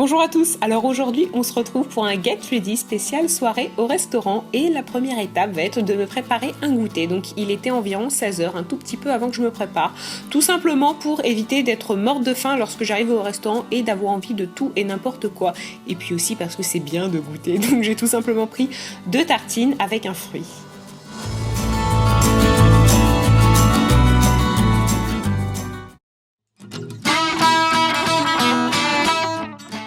Bonjour à tous, alors aujourd'hui on se retrouve pour un Get Ready spécial soirée au restaurant et la première étape va être de me préparer un goûter. Donc il était environ 16h, un tout petit peu avant que je me prépare, tout simplement pour éviter d'être morte de faim lorsque j'arrive au restaurant et d'avoir envie de tout et n'importe quoi. Et puis aussi parce que c'est bien de goûter, donc j'ai tout simplement pris 2 tartines avec un fruit.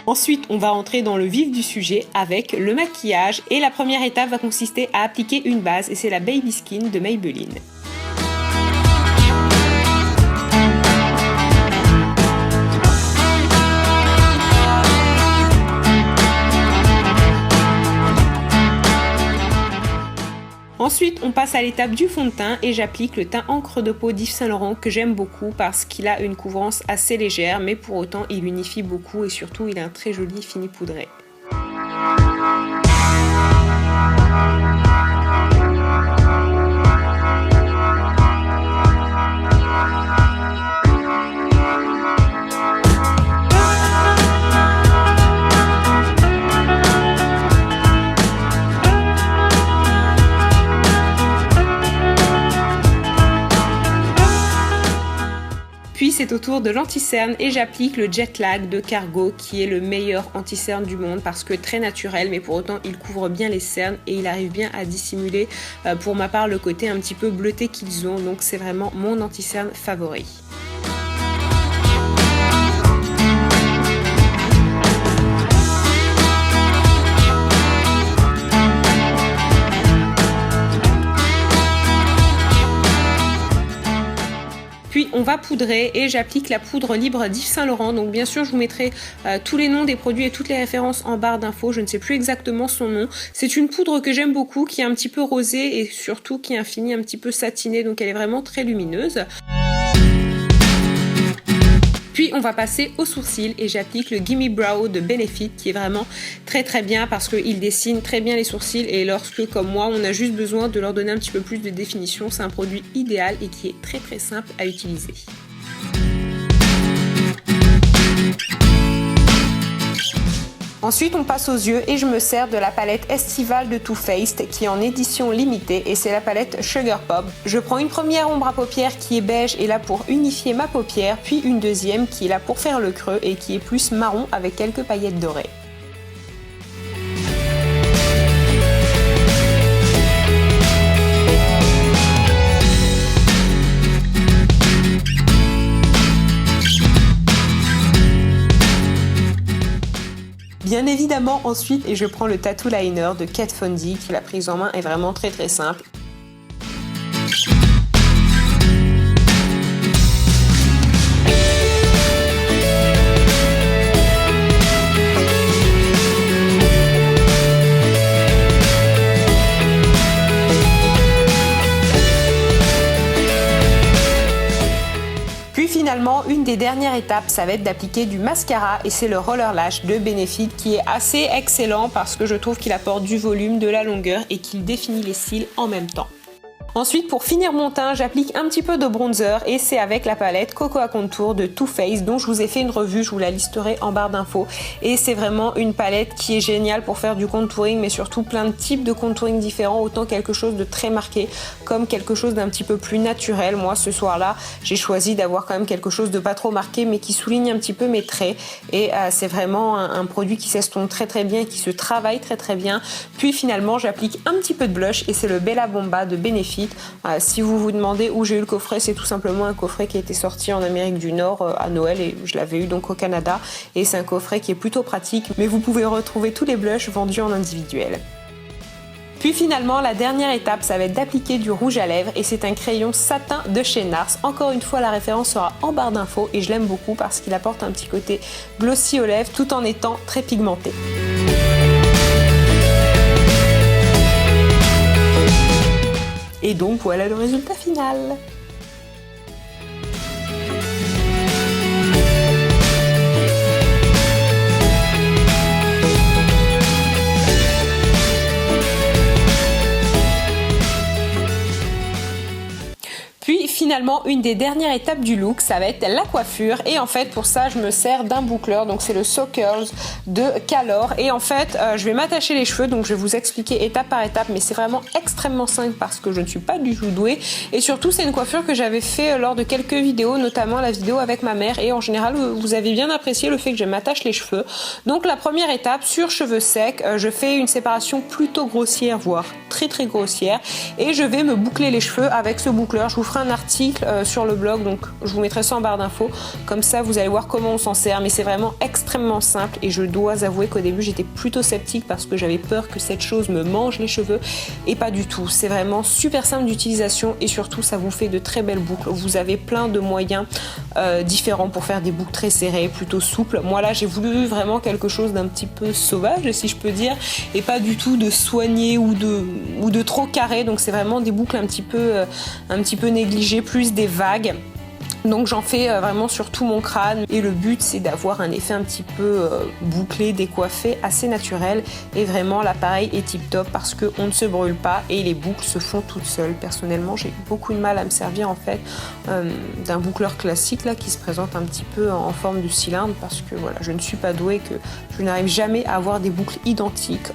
Ensuite, on va rentrer dans le vif du sujet avec le maquillage et la première étape va consister à appliquer une base et c'est la Baby Skin de Maybelline. Ensuite, on passe à l'étape du fond de teint et j'applique le teint encre de peau d'Yves Saint Laurent que j'aime beaucoup parce qu'il a une couvrance assez légère mais pour autant il unifie beaucoup et surtout il a un très joli fini poudré. Puis c'est au tour de l'anti-cerne et j'applique le Jet Lag de Cargo qui est le meilleur anti-cerne du monde parce que très naturel mais pour autant il couvre bien les cernes et il arrive bien à dissimuler pour ma part le côté un petit peu bleuté qu'ils ont, donc c'est vraiment mon anti-cerne favori. Puis on va poudrer et j'applique la poudre libre d'Yves Saint Laurent. Donc bien sûr je vous mettrai tous les noms des produits et toutes les références en barre d'infos. Je ne sais plus exactement son nom. C'est une poudre que j'aime beaucoup, qui est un petit peu rosée et surtout qui a un fini un petit peu satiné. Donc elle est vraiment très lumineuse. Puis on va passer aux sourcils et j'applique le Gimme Brow de Benefit qui est vraiment très bien parce qu'il dessine très bien les sourcils et lorsque comme moi on a juste besoin de leur donner un petit peu plus de définition, c'est un produit idéal et qui est très simple à utiliser. Ensuite on passe aux yeux et je me sers de la palette estivale de Too Faced qui est en édition limitée et c'est la palette Sugar Pop. Je prends une première ombre à paupières qui est beige et là pour unifier ma paupière, puis une deuxième qui est là pour faire le creux et qui est plus marron avec quelques paillettes dorées. Bien évidemment ensuite, et je prends le Tattoo Liner de Kat Von D qui la prise en main est vraiment très simple. Finalement, une des dernières étapes, ça va être d'appliquer du mascara et c'est le Roller Lash de Benefit qui est assez excellent parce que je trouve qu'il apporte du volume, de la longueur et qu'il définit les cils en même temps. Ensuite, pour finir mon teint, j'applique un petit peu de bronzer et c'est avec la palette Cocoa Contour de Too Faced dont je vous ai fait une revue, je vous la listerai en barre d'infos. Et c'est vraiment une palette qui est géniale pour faire du contouring mais surtout plein de types de contouring différents, autant quelque chose de très marqué comme quelque chose d'un petit peu plus naturel. Moi ce soir-là, j'ai choisi d'avoir quand même quelque chose de pas trop marqué mais qui souligne un petit peu mes traits et c'est vraiment un produit qui s'estompe très bien et qui se travaille très bien. Puis finalement, j'applique un petit peu de blush et c'est le Bella Bomba de Benefit. Si vous vous demandez où j'ai eu le coffret, c'est tout simplement un coffret qui a été sorti en Amérique du Nord à Noël et je l'avais eu donc au Canada et c'est un coffret qui est plutôt pratique mais vous pouvez retrouver tous les blushs vendus en individuel. Puis finalement la dernière étape ça va être d'appliquer du rouge à lèvres et c'est un crayon satin de chez Nars. Encore une fois la référence sera en barre d'infos et je l'aime beaucoup parce qu'il apporte un petit côté glossy aux lèvres tout en étant très pigmenté. Et donc voilà le résultat final. finalement, une des dernières étapes du look, ça va être la coiffure. Et en fait, pour ça, je me sers d'un boucleur. Donc, c'est le So Curls de Calor. Et en fait, je vais m'attacher les cheveux. Donc, je vais vous expliquer étape par étape. Mais c'est vraiment extrêmement simple parce que je ne suis pas du tout douée. Et surtout, c'est une coiffure que j'avais fait lors de quelques vidéos, notamment la vidéo avec ma mère. Et en général, vous avez bien apprécié le fait que je m'attache les cheveux. Donc, la première étape, sur cheveux secs, je fais une séparation plutôt grossière, voire très très grossière. Et je vais me boucler les cheveux avec ce boucleur. Je vous ferai un article sur le blog, donc je vous mettrai ça en barre d'infos. Comme ça, vous allez voir comment on s'en sert. Mais c'est vraiment extrêmement simple et je dois avouer qu'au début, j'étais plutôt sceptique parce que j'avais peur que cette chose me mange les cheveux. Et pas du tout. C'est vraiment super simple d'utilisation et surtout, ça vous fait de très belles boucles. Vous avez plein de moyens différents pour faire des boucles très serrées, plutôt souples. Moi là, j'ai voulu vraiment quelque chose d'un petit peu sauvage, si je peux dire, et pas du tout de soigné ou de trop carré. Donc c'est vraiment des boucles un petit peu négligées, plus des vagues. Donc j'en fais vraiment sur tout mon crâne et le but c'est d'avoir un effet un petit peu bouclé, décoiffé, assez naturel et vraiment l'appareil est tip top parce qu'on ne se brûle pas et les boucles se font toutes seules. Personnellement j'ai beaucoup de mal à me servir en fait d'un boucleur classique là qui se présente un petit peu en forme de cylindre parce que voilà, je ne suis pas douée, que je n'arrive jamais à avoir des boucles identiques.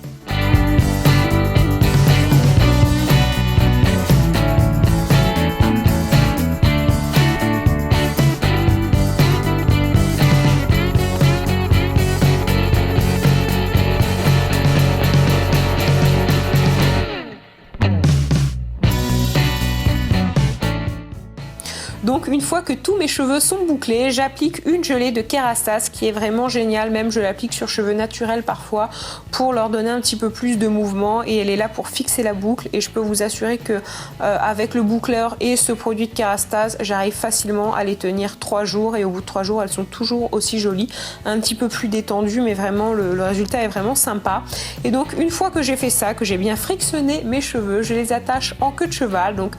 Donc une fois que tous mes cheveux sont bouclés, j'applique une gelée de Kerastase qui est vraiment géniale, même je l'applique sur cheveux naturels parfois pour leur donner un petit peu plus de mouvement et elle est là pour fixer la boucle et je peux vous assurer que avec le boucleur et ce produit de Kerastase, j'arrive facilement à les tenir 3 jours et au bout de 3 jours elles sont toujours aussi jolies, un petit peu plus détendues mais vraiment le résultat est vraiment sympa. Et donc une fois que j'ai fait ça, que j'ai bien frictionné mes cheveux, je les attache en queue de cheval. Donc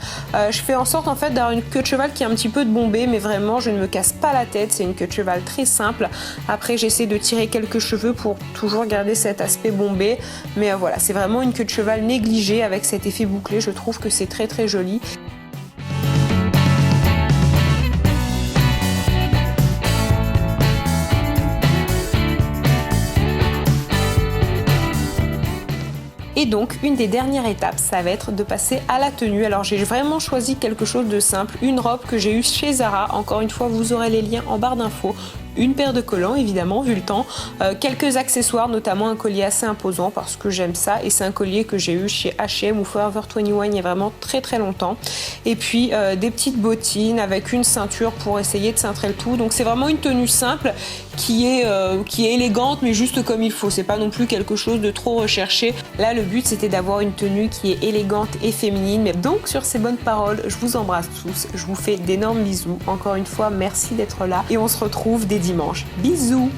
je fais en sorte en fait d'avoir une queue de cheval qui est un petit peu de bombée mais vraiment je ne me casse pas la tête, c'est une queue de cheval très simple. Après j'essaie de tirer quelques cheveux pour toujours garder cet aspect bombé mais voilà, c'est vraiment une queue de cheval négligée avec cet effet bouclé, je trouve que c'est très très joli. Et donc une des dernières étapes, ça va être de passer à la tenue. Alors j'ai vraiment choisi quelque chose de simple, une robe que j'ai eue chez Zara. Encore une fois, vous aurez les liens en barre d'infos. Une paire de collants évidemment vu le temps, quelques accessoires, notamment un collier assez imposant parce que j'aime ça et c'est un collier que j'ai eu chez H&M ou Forever 21 il y a vraiment très très longtemps et puis des petites bottines avec une ceinture pour essayer de cintrer le tout. Donc c'est vraiment une tenue simple qui est élégante mais juste comme il faut, c'est pas non plus quelque chose de trop recherché. Là le but c'était d'avoir une tenue qui est élégante et féminine. Mais donc sur ces bonnes paroles, je vous embrasse tous, je vous fais d'énormes bisous, encore une fois merci d'être là et on se retrouve dès dimanche. Bisous!